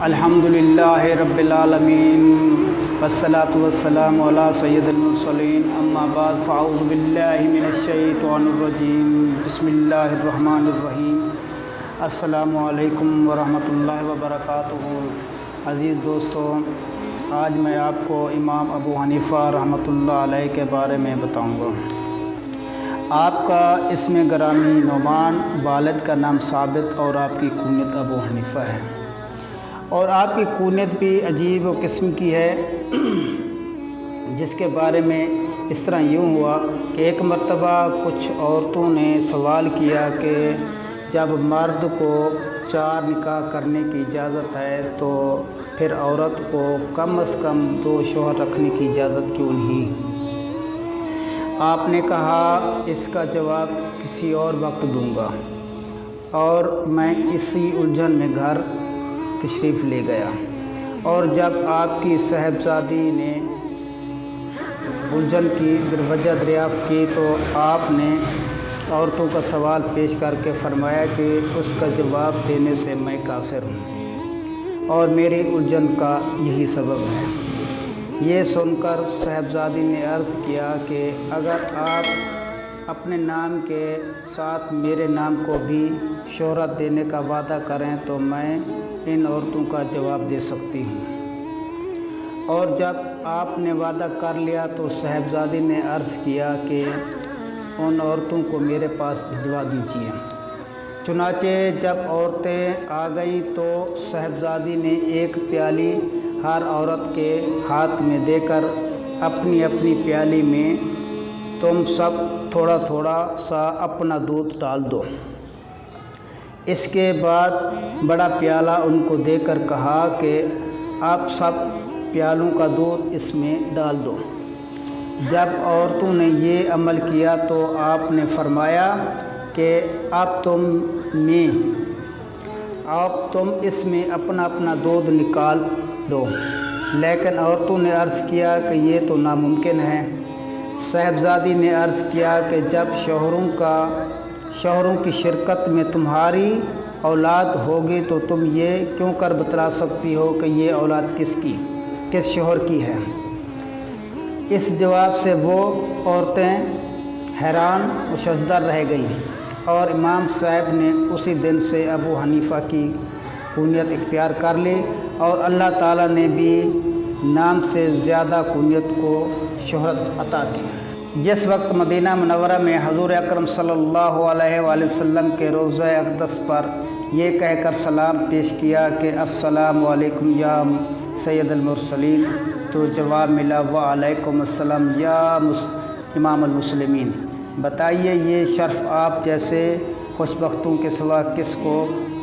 الحمدللہ رب العالمین والصلاة والسلام علی سید المرسلین اما بعد فاعوذ باللہ من الشیطان الرجیم بسم اللہ الرحمن الرحیم السلام علیکم ورحمۃ اللہ وبرکاتہ۔ عزیز دوستو، آج میں آپ کو امام ابو حنیفہ رحمۃ اللہ علیہ کے بارے میں بتاؤں گا۔ آپ کا اسم گرامی نعمان، والد کا نام ثابت اور آپ کی کنیت ابو حنیفہ ہے، اور آپ کی کنیت بھی عجیب و قسم کی ہے، جس کے بارے میں اس طرح یوں ہوا کہ ایک مرتبہ کچھ عورتوں نے سوال کیا کہ جب مرد کو 4 نکاح کرنے کی اجازت ہے تو پھر عورت کو کم از کم 2 شوہر رکھنے کی اجازت کیوں نہیں؟ آپ نے کہا اس کا جواب کسی اور وقت دوں گا، اور میں اسی الجھن میں گھر تشریف لے گیا، اور جب آپ کی صاحبزادی نے الجھن کی وجہ دریافت کی تو آپ نے عورتوں کا سوال پیش کر کے فرمایا کہ اس کا جواب دینے سے میں قاصر ہوں، اور میری الجھن کا یہی سبب ہے۔ یہ سن کر صاحبزادی نے عرض کیا کہ اگر آپ اپنے نام کے ساتھ میرے نام کو بھی شہرت دینے کا وعدہ کریں تو میں ان عورتوں کا جواب دے سکتی ہوں۔ اور جب آپ نے وعدہ کر لیا تو صاحبزادی نے عرض کیا کہ ان عورتوں کو میرے پاس بھجوا دیجیے۔ چنانچہ جب عورتیں آ گئیں تو صاحبزادی نے ایک پیالی ہر عورت کے ہاتھ میں دے کر اپنی اپنی پیالی میں تم سب تھوڑا تھوڑا سا اپنا دودھ ڈال دو۔ اس کے بعد بڑا پیالہ ان کو دے کر کہا کہ آپ سب پیالوں کا دودھ اس میں ڈال دو۔ جب عورتوں نے یہ عمل کیا تو آپ نے فرمایا کہ اب تم اس میں اپنا اپنا دودھ نکال دو، لیکن عورتوں نے عرض کیا کہ یہ تو ناممکن ہے۔ صاحبزادی نے عرض کیا کہ جب شوہروں کی شرکت میں تمہاری اولاد ہوگی تو تم یہ کیوں کر بتلا سکتی ہو کہ یہ اولاد کس شوہر کی ہے؟ اس جواب سے وہ عورتیں حیران و ششدر رہ گئیں، اور امام صاحب نے اسی دن سے ابو حنیفہ کی کنیت اختیار کر لی، اور اللہ تعالیٰ نے بھی نام سے زیادہ کنیت کو شہرت عطا کی۔ جس وقت مدینہ منورہ میں حضور اکرم صلی اللہ علیہ وآلہ وسلم کے روضہ اقدس پر یہ کہہ کر سلام پیش کیا کہ السلام علیکم یا سید المرسلین، تو جواب ملا وعلیکم السلام یا امام المسلمین۔ بتائیے یہ شرف آپ جیسے خوشبختوں کے سوا کس کو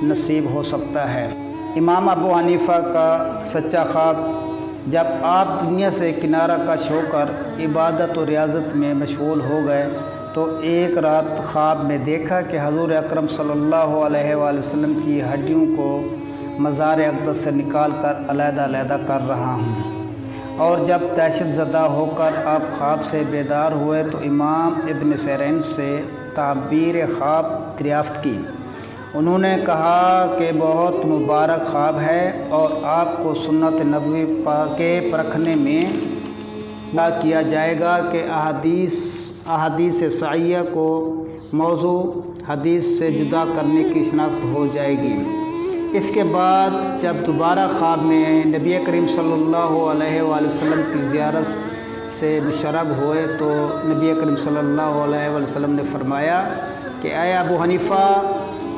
نصیب ہو سکتا ہے؟ امام ابو حنیفہ کا سچا خواب: جب آپ دنیا سے کنارہ کش ہو کر عبادت و ریاضت میں مشغول ہو گئے تو ایک رات خواب میں دیکھا کہ حضور اکرم صلی اللہ علیہ وآلہ وسلم کی ہڈیوں کو مزار اقدس سے نکال کر علیحدہ علیحدہ کر رہا ہوں، اور جب دہشت زدہ ہو کر آپ خواب سے بیدار ہوئے تو امام ابن سیرین سے تعبیر خواب دریافت کی۔ انہوں نے کہا کہ بہت مبارک خواب ہے، اور آپ کو سنت نبوی کے پرکھنے میں کیا کیا جائے گا کہ احادیث صحیحہ کو موضوع حدیث سے جدا کرنے کی شناخت ہو جائے گی۔ اس کے بعد جب دوبارہ خواب میں نبی کریم صلی اللہ علیہ وآلہ وسلم کی زیارت سے مشرب ہوئے تو نبی کریم صلی اللہ علیہ وآلہ وسلم نے فرمایا کہ اے ابو حنیفہ،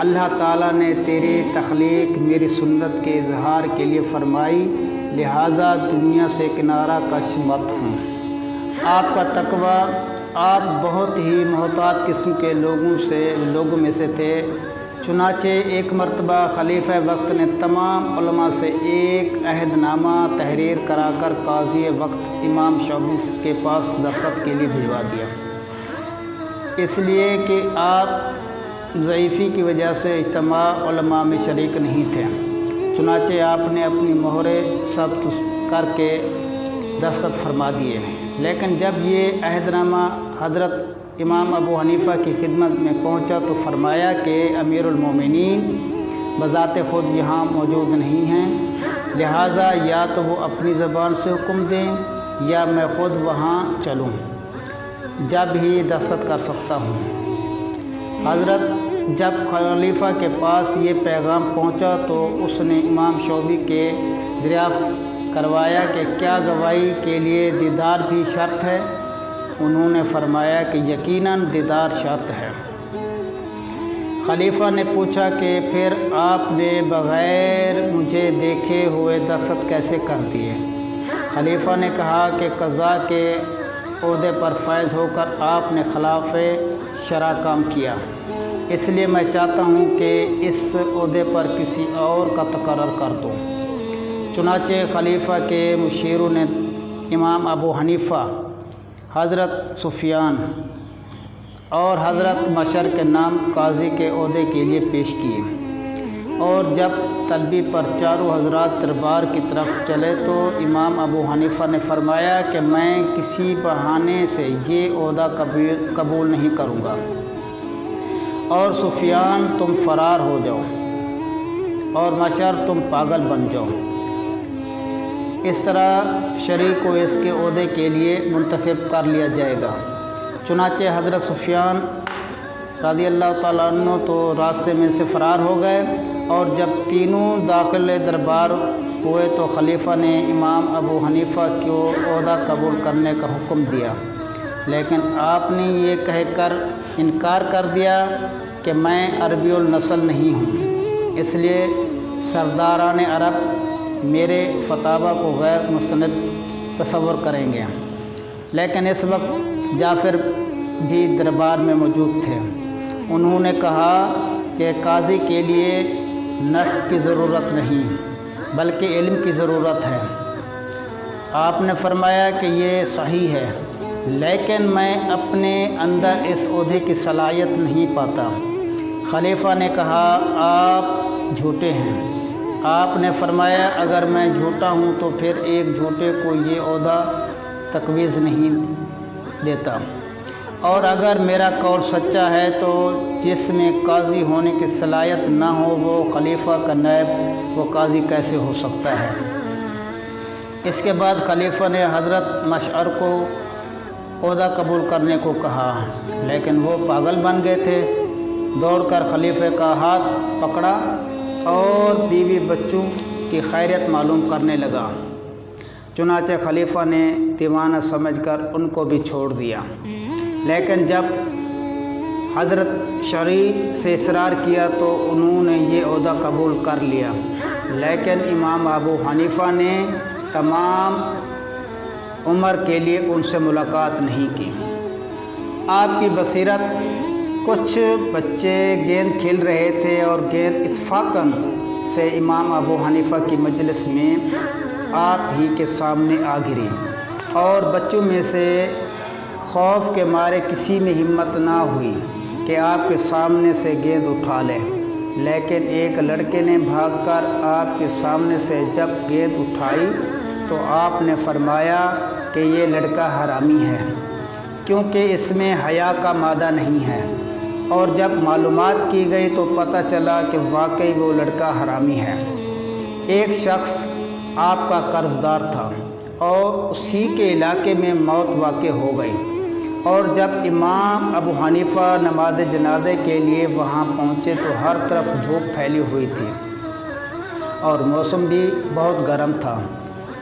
اللہ تعالیٰ نے تیری تخلیق میری سنت کے اظہار کے لیے فرمائی، لہٰذا دنیا سے کنارہ کش مت ہوں۔ آپ کا تقوی، آپ بہت ہی محتاط قسم کے لوگوں میں سے تھے۔ چنانچہ ایک مرتبہ خلیفہ وقت نے تمام علماء سے ایک عہد نامہ تحریر کرا کر قاضی وقت امام شافعی کے پاس دستخط کے لیے بھجوا دیا، اس لیے کہ آپ ضعیفی کی وجہ سے اجتماع علماء میں شریک نہیں تھے۔ چنانچہ آپ نے اپنی مہریں ثبت کر کے دستخط فرما دیے، لیکن جب یہ عہد نامہ حضرت امام ابو حنیفہ کی خدمت میں پہنچا تو فرمایا کہ امیر المومنین بذات خود یہاں موجود نہیں ہیں، لہٰذا یا تو وہ اپنی زبان سے حکم دیں یا میں خود وہاں چلوں، جب ہی دستخط کر سکتا ہوں۔ حضرت جب خلیفہ کے پاس یہ پیغام پہنچا تو اس نے امام شعبی کے دریافت کروایا کہ کیا گواہی کے لیے دیدار بھی شرط ہے؟ انہوں نے فرمایا کہ یقیناً دیدار شرط ہے۔ خلیفہ نے پوچھا کہ پھر آپ نے بغیر مجھے دیکھے ہوئے دستخط کیسے کر دیے؟ خلیفہ نے کہا کہ قضاء کے عہدے پر فائز ہو کر آپ نے خلاف شرع کام کیا، اس لیے میں چاہتا ہوں کہ اس عہدے پر کسی اور کا تقرر کر دوں۔ چنانچہ خلیفہ کے مشیروں نے امام ابو حنیفہ، حضرت سفیان اور حضرت مشر کے نام قاضی کے عہدے کے لیے پیش کیے، اور جب طلبی پر چاروں حضرات دربار کی طرف چلے تو امام ابو حنیفہ نے فرمایا کہ میں کسی بہانے سے یہ عہدہ قبول نہیں کروں گا، اور سفیان تم فرار ہو جاؤ، اور مشر تم پاگل بن جاؤ۔ اس طرح شریک کو اس کے عہدے کے لیے منتخب کر لیا جائے گا۔ چنانچہ حضرت سفیان رضی اللہ تعالیٰ عنہ تو راستے میں سے فرار ہو گئے، اور جب تینوں داخل دربار ہوئے تو خلیفہ نے امام ابو حنیفہ کو عہدہ قبول کرنے کا حکم دیا، لیکن آپ نے یہ کہہ کر انکار کر دیا کہ میں عربی النسل نہیں ہوں، اس لیے سرداران عرب میرے فتاویٰ کو غیر مستند تصور کریں گے۔ لیکن اس وقت جعفر بھی دربار میں موجود تھے۔ انہوں نے کہا کہ قاضی کے لیے نسب کی ضرورت نہیں بلکہ علم کی ضرورت ہے۔ آپ نے فرمایا کہ یہ صحیح ہے، لیکن میں اپنے اندر اس عہدے کی صلاحیت نہیں پاتا۔ خلیفہ نے کہا آپ جھوٹے ہیں۔ آپ نے فرمایا اگر میں جھوٹا ہوں تو پھر ایک جھوٹے کو یہ عہدہ تجویز نہیں دیتا، اور اگر میرا قول سچا ہے تو جس میں قاضی ہونے کی صلاحیت نہ ہو وہ خلیفہ کا نائب وہ قاضی کیسے ہو سکتا ہے؟ اس کے بعد خلیفہ نے حضرت مشعر کو عہدہ قبول کرنے کو کہا، لیکن وہ پاگل بن گئے تھے۔ دوڑ کر خلیفہ کا ہاتھ پکڑا اور بیوی بچوں کی خیریت معلوم کرنے لگا۔ چنانچہ خلیفہ نے دیوانہ سمجھ کر ان کو بھی چھوڑ دیا، لیکن جب حضرت شریع سے اصرار کیا تو انہوں نے یہ عہدہ قبول کر لیا، لیکن امام ابو حنیفہ نے تمام عمر کے لیے ان سے ملاقات نہیں کی۔ آپ کی بصیرت، کچھ بچے گیند کھیل رہے تھے اور گیند اتفاقاً سے امام ابو حنیفہ کی مجلس میں آپ ہی کے سامنے آ گری، اور بچوں میں سے خوف کے مارے کسی میں ہمت نہ ہوئی کہ آپ کے سامنے سے گیند اٹھا لے، لیکن ایک لڑکے نے بھاگ کر آپ کے سامنے سے جب گیند اٹھائی تو آپ نے فرمایا کہ یہ لڑکا حرامی ہے، کیونکہ اس میں حیا کا مادہ نہیں ہے۔ اور جب معلومات کی گئی تو پتہ چلا کہ واقعی وہ لڑکا حرامی ہے۔ ایک شخص آپ کا قرض دار تھا اور اسی کے علاقے میں موت واقع ہو گئی، اور جب امام ابو حنیفہ نماز جنازے کے لیے وہاں پہنچے تو ہر طرف دھوپ پھیلی ہوئی تھی اور موسم بھی بہت گرم تھا،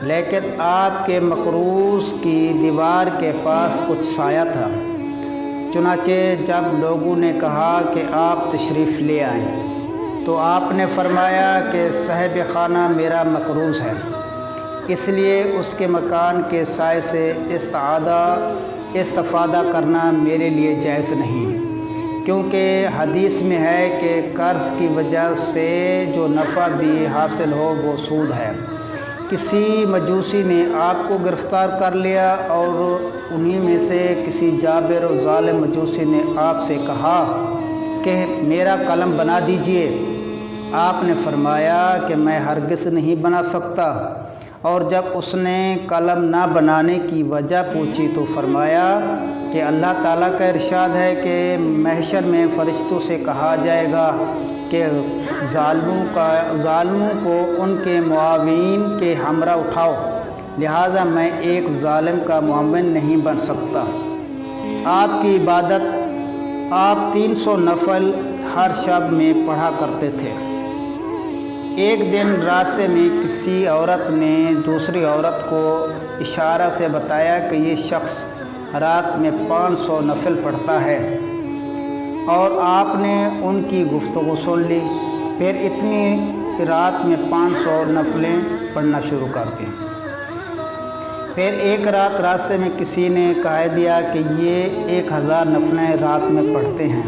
لیکن آپ کے مقروض کی دیوار کے پاس کچھ سایہ تھا۔ چنانچہ جب لوگوں نے کہا کہ آپ تشریف لے آئیں تو آپ نے فرمایا کہ صاحب خانہ میرا مقروض ہے، اس لیے اس کے مکان کے سائے سے استفادہ کرنا میرے لیے جائز نہیں، کیونکہ حدیث میں ہے کہ قرض کی وجہ سے جو نفع بھی حاصل ہو وہ سود ہے۔ کسی مجوسی نے آپ کو گرفتار کر لیا اور انہی میں سے کسی جابر و ظالم مجوسی نے آپ سے کہا کہ میرا قلم بنا دیجئے۔ آپ نے فرمایا کہ میں ہرگز نہیں بنا سکتا، اور جب اس نے قلم نہ بنانے کی وجہ پوچھی تو فرمایا کہ اللہ تعالیٰ کا ارشاد ہے کہ محشر میں فرشتوں سے کہا جائے گا کہ ظالموں کو ان کے معاونین کے ہمراہ اٹھاؤ، لہٰذا میں ایک ظالم کا معاون نہیں بن سکتا۔ آپ کی عبادت آپ 300 نفل ہر شب میں پڑھا کرتے تھے۔ ایک دن راستے میں کسی عورت نے دوسری عورت کو اشارہ سے بتایا کہ یہ شخص رات میں 500 نفل پڑھتا ہے، اور آپ نے ان کی گفتگو سن لی، پھر اتنی رات میں 500 نفلیں پڑھنا شروع کر دیں۔ پھر ایک رات راستے میں کسی نے کہہ دیا کہ یہ 1000 نفلیں رات میں پڑھتے ہیں،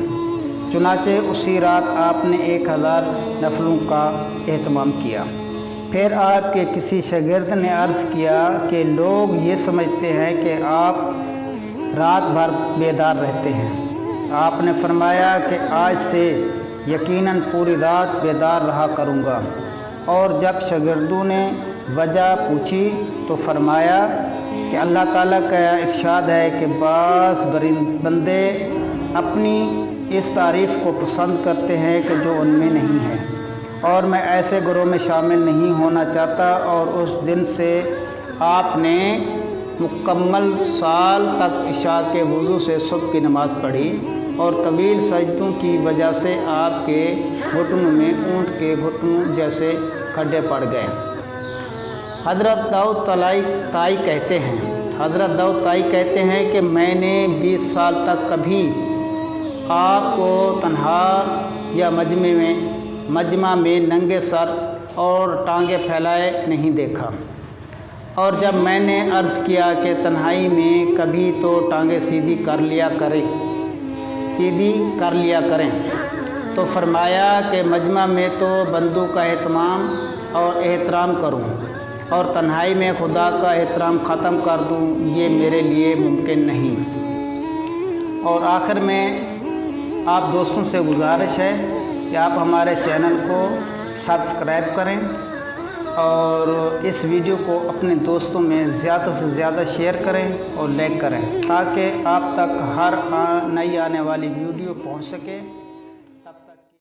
چنانچہ اسی رات آپ نے 1000 نفلوں کا اہتمام کیا۔ پھر آپ کے کسی شاگرد نے عرض کیا کہ لوگ یہ سمجھتے ہیں کہ آپ رات بھر بیدار رہتے ہیں۔ آپ نے فرمایا کہ آج سے یقیناً پوری رات بیدار رہا کروں گا۔ اور جب شاگردوں نے وجہ پوچھی تو فرمایا کہ اللہ تعالیٰ کا ارشاد ہے کہ بعض بندے اپنی اس تعریف کو پسند کرتے ہیں کہ جو ان میں نہیں ہے، اور میں ایسے گروہ میں شامل نہیں ہونا چاہتا۔ اور اس دن سے آپ نے مکمل سال تک عشاء کے وضو سے صبح کی نماز پڑھی، اور طویل سجدوں کی وجہ سے آپ کے گھٹنوں میں اونٹ کے گھٹنوں جیسے کھڈے پڑ گئے۔ حضرت داؤد طائی کہتے ہیں کہ میں نے 20 سال تک کبھی آپ کو تنہا یا مجمع میں ننگے سر اور ٹانگیں پھیلائے نہیں دیکھا، اور جب میں نے عرض کیا کہ تنہائی میں کبھی تو ٹانگیں سیدھی کر لیا کریں تو فرمایا کہ مجمع میں تو بندوں کا احترام کروں اور تنہائی میں خدا کا احترام ختم کر دوں، یہ میرے لیے ممکن نہیں۔ اور آخر میں آپ دوستوں سے گزارش ہے کہ آپ ہمارے چینل کو سبسکرائب کریں اور اس ویڈیو کو اپنے دوستوں میں زیادہ سے زیادہ شیئر کریں اور لائک کریں، تاکہ آپ تک ہر نئی آنے والی ویڈیو پہنچ سکے۔